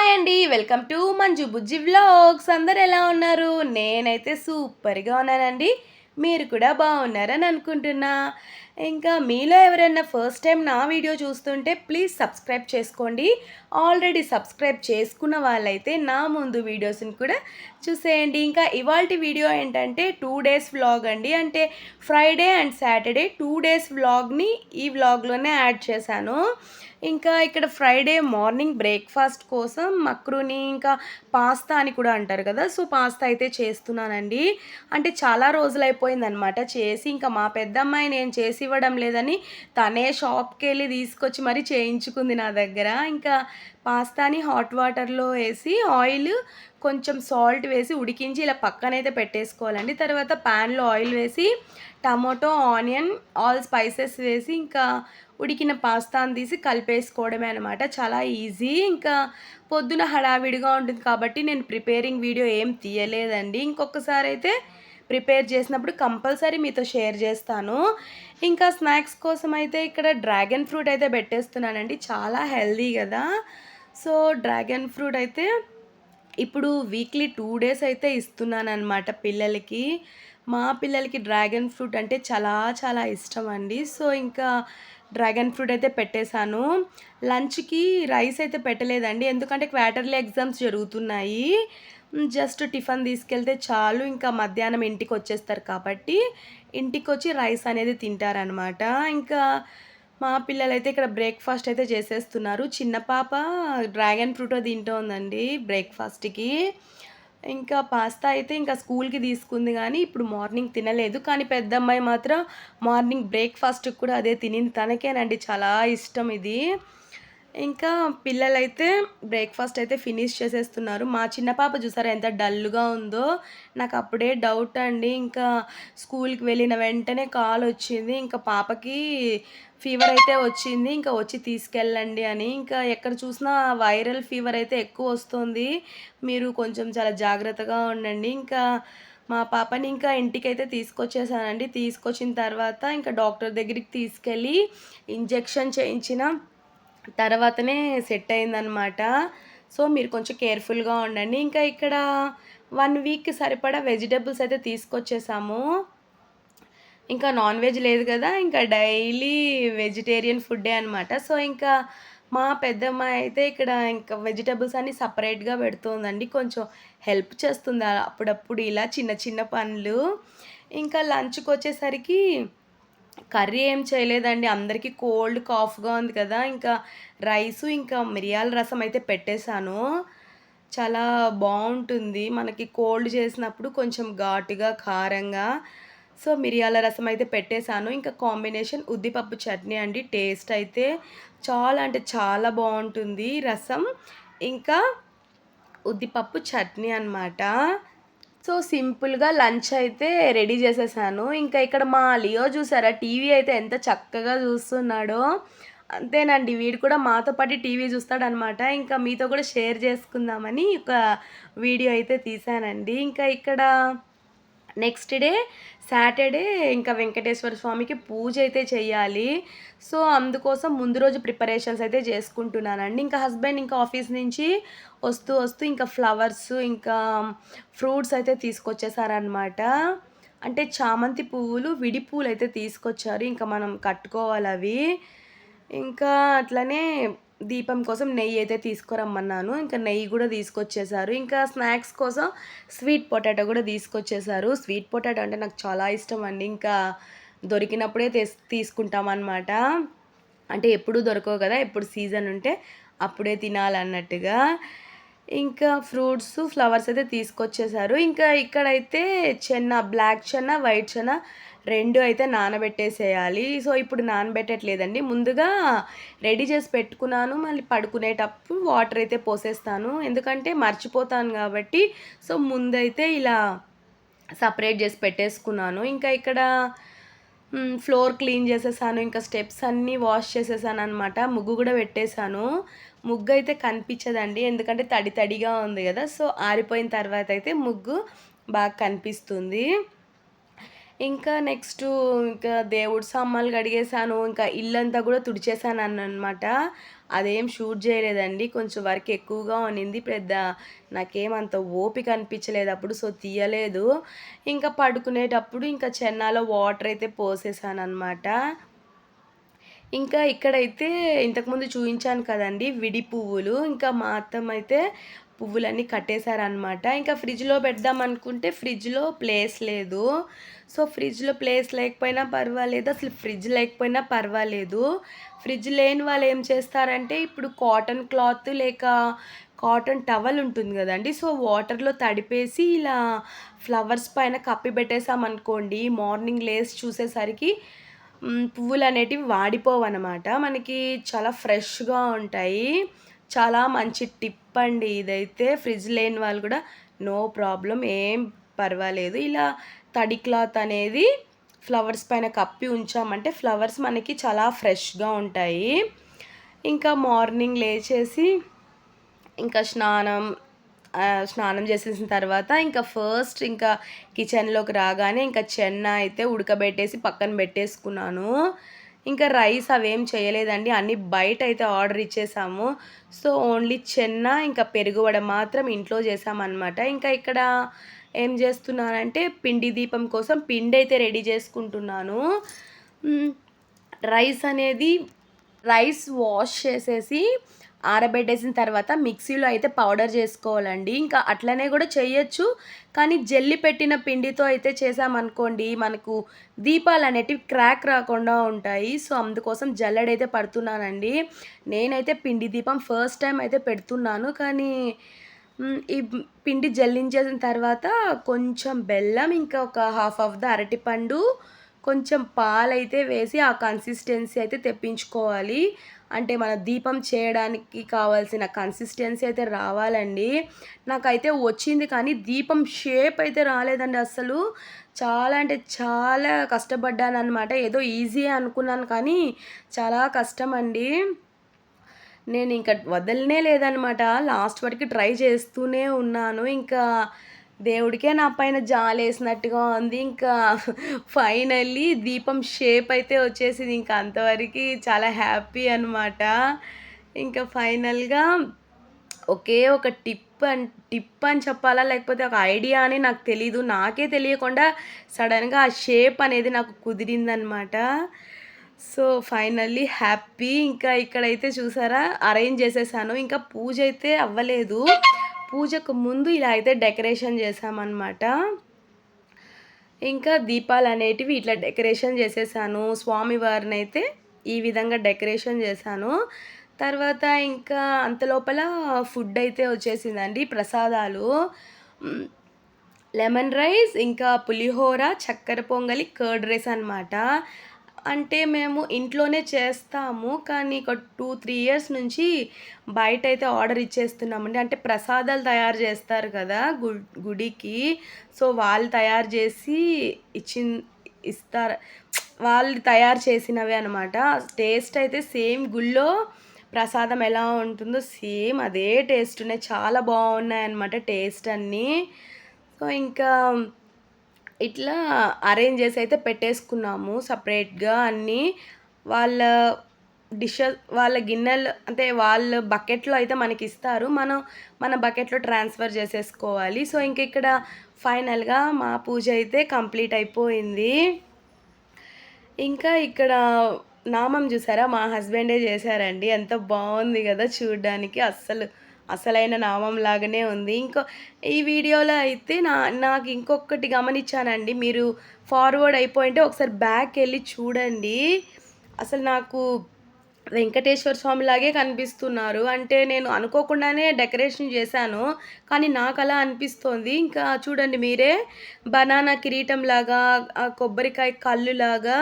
Hi అండి. Welcome to Manju Bujji vlogs. అందరు ఎలా ఉన్నారు? నేనైతే సూపర్గా ఉన్నానండి. మీరు కూడా బాగున్నారని అనుకుంటున్నా. ఇంకా మీలో ఎవరైనా ఫస్ట్ టైం నా వీడియో చూస్తుంటే ప్లీజ్ సబ్స్క్రైబ్ చేసుకోండి. ఆల్రెడీ సబ్స్క్రైబ్ చేసుకున్న వాళ్ళైతే నా ముందు వీడియోస్ని కూడా చూసేయండి. ఇంకా ఇవాల్టి వీడియో ఏంటంటే 2 డేస్ వ్లాగ్ అండి. అంటే ఫ్రైడే అండ్ సాటర్డే 2 డేస్ వ్లాగ్ని ఈ వ్లాగ్లోనే యాడ్ చేశాను. ఇంకా ఇక్కడ ఫ్రైడే మార్నింగ్ బ్రేక్ఫాస్ట్ కోసం మక్రూని ఇంకా పాస్తా అని కూడా అంటారు కదా, సో పాస్తా అయితే చేస్తున్నానండి. అంటే చాలా రోజులైపోయిందనమాట చేసి. ఇంకా మా పెద్దమ్మాయి నేను చేసి ఇవ్వడం లేదని తనే షాప్కి వెళ్ళి తీసుకొచ్చి మరీ చేయించుకుంది నా దగ్గర. ఇంకా పాస్తాని హాట్ వాటర్లో వేసి ఆయిల్ కొంచెం సాల్ట్ వేసి ఉడికించి ఇలా పక్కనైతే పెట్టేసుకోవాలండి. తర్వాత ప్యాన్లో ఆయిల్ వేసి టమాటో ఆనియన్ ఆల్ స్పైసెస్ వేసి ఇంకా ఉడికిన పాస్తాను తీసి కలిపేసుకోవడమే అనమాట. చాలా ఈజీ. ఇంకా పొద్దున హడావిడిగా ఉంటుంది కాబట్టి నేను ప్రిపేరింగ్ వీడియో ఏం తీయలేదండి. ఇంకొకసారి అయితే ప్రిపేర్ చేసినప్పుడు కంపల్సరీ మీతో షేర్ చేస్తాను. ఇంకా స్నాక్స్ కోసం అయితే ఇక్కడ డ్రాగన్ ఫ్రూట్ అయితే పెట్టేస్తున్నానండి. చాలా హెల్దీ కదా, సో డ్రాగన్ ఫ్రూట్ అయితే ఇప్పుడు వీక్లీ 2 డేస్ అయితే ఇస్తున్నానన్నమాట పిల్లలకి. మా పిల్లలకి డ్రాగన్ ఫ్రూట్ అంటే చాలా చాలా ఇష్టం అండి. సో ఇంకా డ్రాగన్ ఫ్రూట్ అయితే పెట్టేశాను. లంచ్‌కి రైస్ అయితే పెట్టలేదండి. ఎందుకంటే క్వార్టర్లీ ఎగ్జామ్స్ జరుగుతున్నాయి. జస్ట్ టిఫిన్ తీసుకెళ్తే చాలు. ఇంకా మధ్యాహ్నం ఇంటికొచ్చేస్తారు కాబట్టి ఇంటికొచ్చి రైస్ అనేది తింటారనమాట. ఇంకా మా పిల్లలైతే ఇక్కడ బ్రేక్‌ఫాస్ట్ అయితే చేసేస్తున్నారు. చిన్న పాప డ్రాగన్ ఫ్రూట్ తింటోందండి బ్రేక్‌ఫాస్ట్‌కి. ఇంకా పాస్తా అయితే ఇంకా స్కూల్‌కి తీసుకుంది గానీ, ఇప్పుడు మార్నింగ్ తినలేదు. కానీ పెద్దమ్మాయి మాత్రం మార్నింగ్ బ్రేక్‌ఫాస్ట్‌కి కూడా అదే తినింది. తనకేనండి చాలా ఇష్టం ఇది. ఇంకా పిల్లలైతే బ్రేక్‌ఫాస్ట్ అయితే ఫినిష్ చేసేస్తున్నారు. మా చిన్న పాప చూసారా ఎంత డల్‌గా ఉందో. నాకు అప్పుడే డౌట్ అండి. ఇంకా స్కూల్‌కి వెళ్ళిన వెంటనే కాల్ వచ్చింది. ఇంకా పాపకి ఫీవర్ అయితే వచ్చింది. ఇంకా వచ్చి తీసుకెళ్ళండి అని. ఇంకా ఎక్కడ చూసినా వైరల్ ఫీవర్ అయితే ఎక్కువ వస్తుంది. మీరు కొంచెం చాలా జాగ్రత్తగా ఉండండి. ఇంకా మా పాపని ఇంకా ఇంటికైతే తీసుకొచ్చేసానండి. తీసుకొచ్చిన తర్వాత ఇంకా డాక్టర్ దగ్గరికి తీసుకెళ్ళి ఇంజెక్షన్ చేయించిన తర్వాతనే సెట్ అయిందనమాట. సో మీరు కొంచెం కేర్‌ఫుల్‌గా ఉండండి. ఇంకా ఇక్కడ 1 వీక్‌కి సరిపడా వెజిటబుల్స్ అయితే తీసుకొచ్చేసాము. ఇంకా నాన్ వెజ్ లేదు గదా, ఇంకా డైలీ వెజిటేరియన్ ఫుడ్డే అనమాట. సో ఇంకా మా పెద్దమ్మాయి అయితే ఇక్కడ ఇంకా వెజిటబుల్స్ అన్నీ సెపరేట్‌గా పెడుతోందండి. కొంచెం హెల్ప్ చేస్తుంది అప్పుడప్పుడు ఇలా చిన్న చిన్న పనులు. ఇంకా లంచ్‌కొచ్చేసరికి కర్రీ ఏం చేయలేదండి. అందరికీ కోల్డ్, కాఫ్‌గా ఉంది కదా, ఇంకా రైసు, ఇంకా మిరియాల రసం అయితే పెట్టేశాను. చాలా బావుంటుంది. మనకి కోల్డ్ చేసినప్పుడు కొంచెం ఘాటుగా, కారంగా. సో, మిరియాల రసం అయితే పెట్టేశాను. ఇంకా కాంబినేషన్ ఉద్దిపప్పు చట్నీ అండి. టేస్ట్ అయితే చాలా అంటే చాలా బావుంటుంది. రసం, ఇంకా ఉద్దిపప్పు చట్నీ అనమాట. సో, సింపుల్‌గా లంచ్ అయితే రెడీ చేసేసాను. ఇంకా ఇక్కడ మా లియో చూసారా టీవీ అయితే ఎంత చక్కగా చూస్తున్నాడో. అంతేనండి, వీడు కూడా మాతో పాటు టీవీ చూస్తాడనమాట. ఇంకా మీతో కూడా షేర్ చేసుకుందామని ఒక వీడియో అయితే తీశానండి. ఇంకా ఇక్కడ నెక్స్ట్ డే సాటర్డే ఇంకా వెంకటేశ్వర స్వామికి పూజ అయితే చెయ్యాలి. సో, అందుకోసం ముందు రోజు ప్రిపరేషన్స్ అయితే చేసుకుంటున్నానండి. ఇంకా హస్బెండ్ ఇంకా ఆఫీస్ నుంచి వస్తూ ఇంకా ఫ్లవర్స్, ఇంకా ఫ్రూట్స్ అయితే తీసుకొచ్చేసారనమాట. అంటే చామంతి పువ్వులు, విడి పూలయితే తీసుకొచ్చారు. ఇంకా మనం కట్టుకోవాలవి. ఇంకా అట్లనే దీపం కోసం నెయ్యి అయితే తీసుకురమ్మన్నాను. ఇంకా నెయ్యి గూడా తీసుకొచ్చేసారు. ఇంకా స్నాక్స్ కోసం స్వీట్ పొటాటో గూడా తీసుకొచ్చేసారు. స్వీట్ పొటాటో అంటే నాకు చాలా ఇష్టమండి. ఇంకా దొరికినప్పుడే తీసుకుంటామనమాట. అంటే ఎప్పుడూ దొరకవు గదా, ఎప్పుడు సీజన్ ఉంటే అప్పుడే తినాలన్నట్టుగా. ఇంకా ఫ్రూట్స్, ఫ్లవర్స్ అయితే తీసుకొచ్చేసారు. ఇంకా ఇక్కడైతే బ్లాక్ చెన్న, వైట్ చెన్న 2 అయితే నానబెట్టేసేయాలి. సో, ఇప్పుడు నానబెట్టట్లేదండి. ముందుగా రెడీ చేసి పెట్టుకున్నాను. మళ్ళీ పడుకునేటప్పుడు వాటర్ అయితే పోసేస్తాను. ఎందుకంటే మర్చిపోతాను గాబట్టి. సో, ముందైతే ఇలా సెపరేట్ చేసి పెట్టేసుకున్నాను. ఇంకా ఇక్కడ ఫ్లోర్ క్లీన్ చేసేసాను. ఇంకా స్టెప్స్ అన్నీ వాష్ చేసేసాననమాట. ముగ్గు గూడా పెట్టేసాను. ముగ్గయితే కనిపిచ్చదండి. ఎందుకంటే తడి తడిగా ఉంది గదా, సో ఆరిపోయిన తర్వాతయితే ముగ్గు బాగా కనిపిస్తుంది. ఇంకా నెక్స్టు ఇంకా దేవుడి సామాన్లు కడిగేసాను. ఇంకా ఇల్లంతా గూడా తుడిచేసాననమాట. అదేం షూట్ జేయలేదండి. కొంచెం వర్క్ ఎక్కువగా ఉన్నింది. నాకేమంత ఓపిక అనిపించలేదప్పుడు. సో, తీయలేదు. ఇంకా పడుకునేటప్పుడు ఇంకా చెన్నాలో వాటరయితే పోసేసాననమాట. ఇంకా ఇక్కడైతే ఇంతకుముందు చూయించాను కదండీ! విడి పువ్వులు. ఇంకా మా అత్తమ్మయితే పువ్వులన్నీ కట్టేశారనమాట. ఇంకా ఫ్రిడ్జ్‌లో పెడదామనుకుంటే ఫ్రిడ్జ్‌లో ప్లేస్ లేదు. సో, ఫ్రిడ్జ్‌లో ప్లేస్ లేకపోయినా పర్వాలేదు. అసలు ఫ్రిడ్జ్ లేకపోయినా పర్వాలేదు. ఫ్రిడ్జ్ లేని వాళ్ళు ఏం చేస్తారంటే ఇప్పుడు కాటన్ క్లాత్ లేక కాటన్ టవల్ ఉంటుంది గదండీ! సో, వాటర్‌లో తడిపేసి ఇలా ఫ్లవర్స్ పైన కప్పి పెట్టేసామనుకోండి మార్నింగ్ లేసి చూసేసరికి పువ్వులనేటివి వాడిపోవనమాట. మనకి చాలా ఫ్రెష్‌గా ఉంటాయి. చాలా మంచి టిప్ అండి ఇదైతే. ఫ్రిడ్జ్ లేని వాళ్ళు కూడా నో ప్రాబ్లమ్ ఏం పర్వాలేదు. ఇలా తడి క్లాత్ అనేది ఫ్లవర్స్ పైన కప్పి ఉంచామంటే ఫ్లవర్స్ మనకి చాలా ఫ్రెష్‌గా ఉంటాయి. ఇంకా మార్నింగ్ లేచేసి ఇంకా స్నానం చేసేసిన తర్వాత ఇంకా ఫస్ట్ ఇంకా కిచెన్‌లోకి రాగానే ఇంకా చెన్న అయితే ఉడకబెట్టేసి పక్కన పెట్టేసుకున్నాను. ఇంకా రైస్ అవేం చేయలేదండి. అన్నీ బయటైతే ఆర్డర్ ఇచ్చేసాము. సో, ఓన్లీ చెన్న ఇంకా పెరుగు వడ మాత్రం ఇంట్లో చేశామనమాట. ఇంకా ఇక్కడ ఏం చేస్తున్నానంటే పిండి దీపం కోసం పిండైతే రెడీ చేసుకుంటున్నాను. హ్మ్. రైస్ అనేది రైస్ వాష్ చేసేసి ఆరబెట్టేసిన తర్వాత మిక్సీలో అయితే పౌడర్ చేసుకోవాలండి. ఇంకా అట్లనే గూడా చెయ్యొచ్చు. కానీ జల్లి పెట్టిన పిండితో అయితే చేశామనుకోండి, మనకు దీపాలనేటివి క్రాక్ రాకుండా ఉంటాయి. సో, అందుకోసం జల్లెడైతే పడుతున్నానండి. నేనైతే పిండి దీపం ఫస్ట్ టైమ్ అయితే పెడుతున్నాను. కానీ ఈ పిండి జల్లించేసిన తర్వాత కొంచెం బెల్లం, ఇంకా ఒక హాఫ్ ఆఫ్ ద అరటిపండు, కొంచెం పాలైతే వేసి ఆ కన్సిస్టెన్సీ అయితే తెప్పించుకోవాలి. అంటే మన దీపం చేయడానికి కావాల్సిన కన్సిస్టెన్సీ అయితే రావాలండి. నాకైతే వచ్చింది కానీ దీపం షేప్ అయితే రాలేదండి అస్సలు. చాలా అంటే చాలా కష్టపడ్డాననమాట. ఏదో ఈజీయే అనుకున్నాను కానీ చాలా కష్టమండి. నేనింక వదలనే లేదనమాట. లాస్ట్ వరకి ట్రై చేస్తూనే ఉన్నాను. ఇంకా దేవుడికే నా పైన జాలేసినట్టుగా ఉంది. ఇంకా ఫైనల్లీ దీపం షేప్ అయితే వచ్చేసింది. ఇంక అంతవరకి చాలా హ్యాపీ అనమాట. ఇంకా ఫైనల్‌గా ఒకే ఒక టిప్ అని చెప్పాలా? లేకపోతే ఒక ఐడియా అని నాకు తెలీదు. నాకే తెలియకుండా సడెన్‌గా ఆ షేప్ అనేది నాకు కుదిరిందనమాట. So, finally happy. ఇంకా ఇక్కడైతే చూసారా అరేంజ్ చేసేసాను. ఇంకా పూజైతే అవ్వలేదు. పూజకు ముందు ఇలా అయితే డెకరేషన్ చేశామనమాట. ఇంకా దీపాలనేటివి ఇట్లా డెకరేషన్ చేసేసాను. స్వామివారినైతే ఈ విధంగా డెకరేషన్ చేశాను. తర్వాత ఇంకా అంతలోపల ఫుడ్డయితే వచ్చేసిందండి. ప్రసాదాలు. హ్మ్. లెమన్ రైస్, ఇంకా పులిహోర, చక్కెర పొంగలి, కర్డ్ రైస్ అనమాట. అంటే మేము ఇంట్లోనే చేస్తాము. కానీ ఒక 2, 3 ఇయర్స్ నుంచి బయటైతే ఆర్డర్ ఇచ్చేస్తున్నామండి. అంటే ప్రసాదాలు తయారు చేస్తారు కదా! గుడికి. సో, వాళ్ళు తయారు చేసి ఇచ్చిన్ ఇస్తారు. వాళ్ళు తయారు చేసినవే అనమాట. టేస్ట్ అయితే సేమ్ గుళ్ళో ప్రసాదం ఎలా ఉంటుందో సేమ్ అదే టేస్ట్ ఉన్నాయి. చాలా బావున్నాయన్నమాట టేస్ట్ అన్నీ. సో, ఇంకా ఇట్లా అరేంజ్ చేసి అయితే పెట్టేసుకున్నాము సెపరేట్‌గా అన్నీ. వాళ్ళ వాళ్ళ గిన్నెలు అంటే వాళ్ళ బకెట్‌లో అయితే మనకిస్తారు. మనం మన బకెట్‌లో ట్రాన్స్‌ఫర్ చేసేసుకోవాలి. సో, ఇంక ఇక్కడ ఫైనల్‌గా మా పూజ అయితే కంప్లీట్ అయిపోయింది. ఇంకా ఇక్కడ నామం జూసారా? మా హస్బెండే జేశారండి. ఎంత బావుంది గదా! చూడ్డానికి. అసలైన నామం లాగానే ఉంది. ఈ వీడియోలో అయితే నాకు ఇంకొకటి గమనిచ్చానండి. మీరు ఫార్వర్డ్ అయిపోయుంటే ఒకసారి బ్యాకెళ్ళి చూడండి. అసలు నాకు వెంకటేశ్వర స్వామిలాగే కనిపిస్తున్నారు. అంటే నేను అనుకోకుండానే డెకరేషన్ చేశాను. కానీ నాకలా అనిపిస్తోంది. ఇంకా చూడండి మీరే బనానా కిరీటంలాగా, కొబ్బరికాయ కల్లులాగా,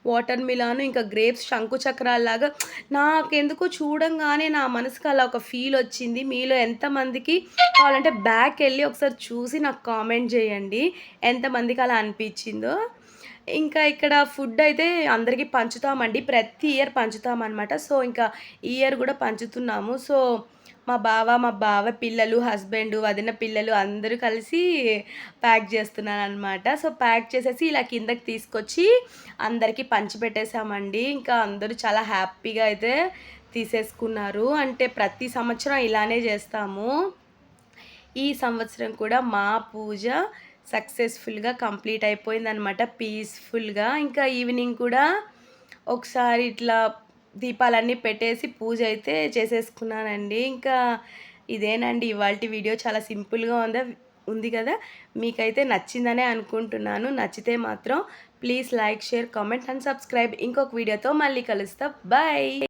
వాటర్ మిలాన్, ఇంకా గ్రేప్స్ శంకు చక్రాల్లాగా నాకెందుకో చూడంగానే నా మనసుకి అలా ఒక ఫీలొచ్చింది. మీలో ఎంతమందికి కావాలంటే బ్యాకెళ్ళి ఒకసారి చూసి నాకు కామెంట్ జేయండి. ఎంతమందికి అలా అనిపిచ్చిందో. ఇంకా ఇక్కడ ఫుడ్డయితే అందరికి పంచుతామండి. ప్రతి ఇయర్ పంచుతామనమాట. సో, ఇంకా ఈ ఇయర్ గూడా పంచుతున్నాము. సో, మా బావ పిల్లలు, హస్బెండ్, వదిన పిల్లలు అందరూ కలిసి ప్యాక్ చేస్తున్నాననమాట. సో, ప్యాక్ చేసేసి ఇలా కిందకి తీసుకొచ్చి అందరికీ పంచిపెట్టేసామండి. ఇంకా అందరూ చాలా హ్యాపీగా అయితే తీసేసుకున్నారు. అంటే ప్రతి సంవత్సరం ఇలానే చేస్తాము. ఈ సంవత్సరం కూడా మా పూజ సక్సెస్‌ఫుల్‌గా కంప్లీట్ అయిపోయిందనమాట. పీస్‌ఫుల్‌గా. ఇంకా ఈవినింగ్ కూడా ఒకసారి ఇట్లా దీపాలన్నీ పెట్టేసి పూజ అయితే చేసేసుకున్నానండి. ఇంకా ఇదేనండి ఇవాల్టి వీడియో. చాలా సింపుల్‌గా ఉంది కదా! మీకైతే నచ్చిందనే అనుకుంటున్నాను. నచ్చితే మాత్రం please like, share, comment and subscribe. ఇంకొక వీడియోతో మళ్ళీ కలుస్తా. బాయ్.